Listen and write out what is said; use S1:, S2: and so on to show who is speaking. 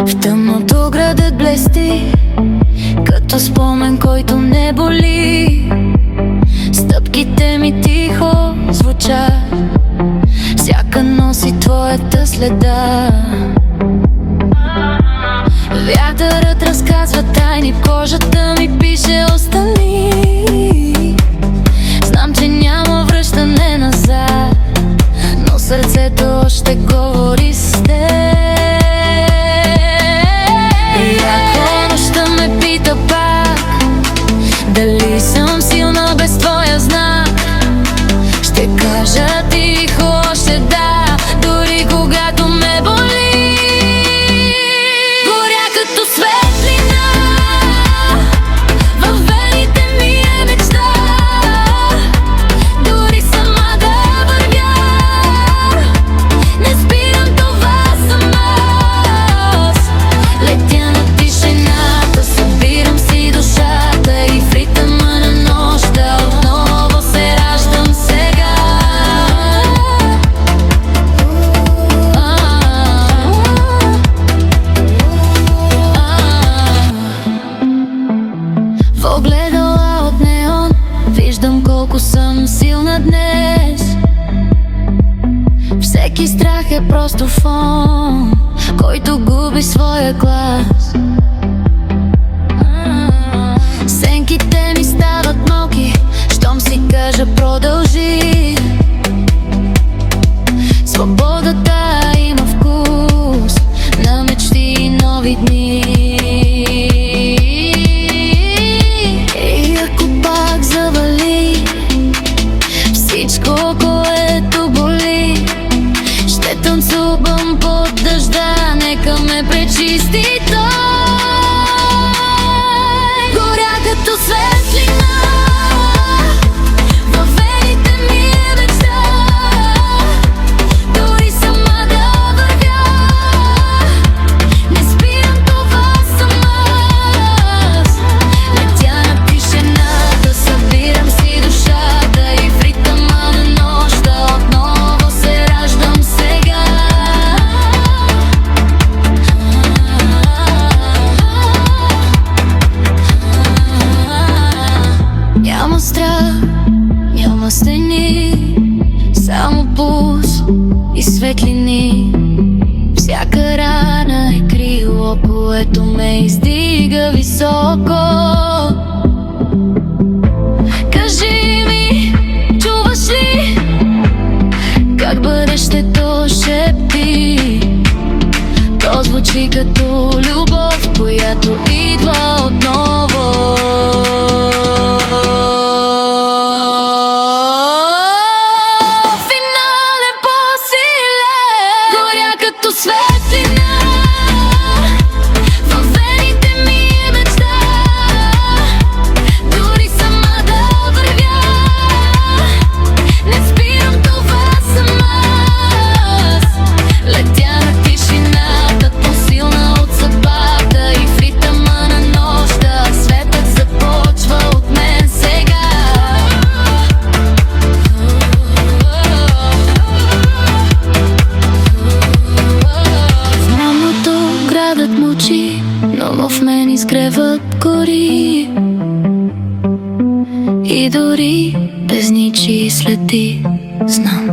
S1: В тъмното градът блести, като спомен, който не боли. Стъпките ми тихо звучат, всяка носи твоята следа. Вятърът разказва тайни, в кожата ми пише остани. Знам, че няма връщане назад, но сърцето още говори с теб. И ако нощта ме пита пак дали съм силна без твоя знак, ще кажа тихо още да, дори когато ме боли. Горя като светлина, във вените ми е мечта. Дори сама да вървя, не спирам, това съм аз. Летя на тишината, събирам си душата и в ритъма на нощта отново се раждам сега. В огледала от неон виждам колко съм силна днес. Всеки страх е просто фон, който губи своя глас. Сенките ми стават малки, щом си кажа продължи. Свободата има вкус на мечти и нови дни. И ако пак завали всичко, което боли, ще танцувам под дъжда, нека ме пречисти той. Горя като светлина, във вените ми е мечта. Дори сама да вървя, не спирам, това съм аз. Летя на тишината, събирам си душата и в ритъма на нощта отново се раждам сега. Няма страх, няма стени, само пулс и светлини. Всяка рана е крило, което ме издига високо. Кажи ми, чуваш ли как бъдещето шепти? То звучи като любов, която идва отново. Финален по-силен, горя като светлина, във вените ми е мечта. Дори сама да вървя, не спирам, това съм аз. Летя на тишината, по-силна от съдбата и в ритъма на нощта светът започва от мен сега. Знамото градът мълчи, но в мен изгреват гори. И дори без ничии следи знам,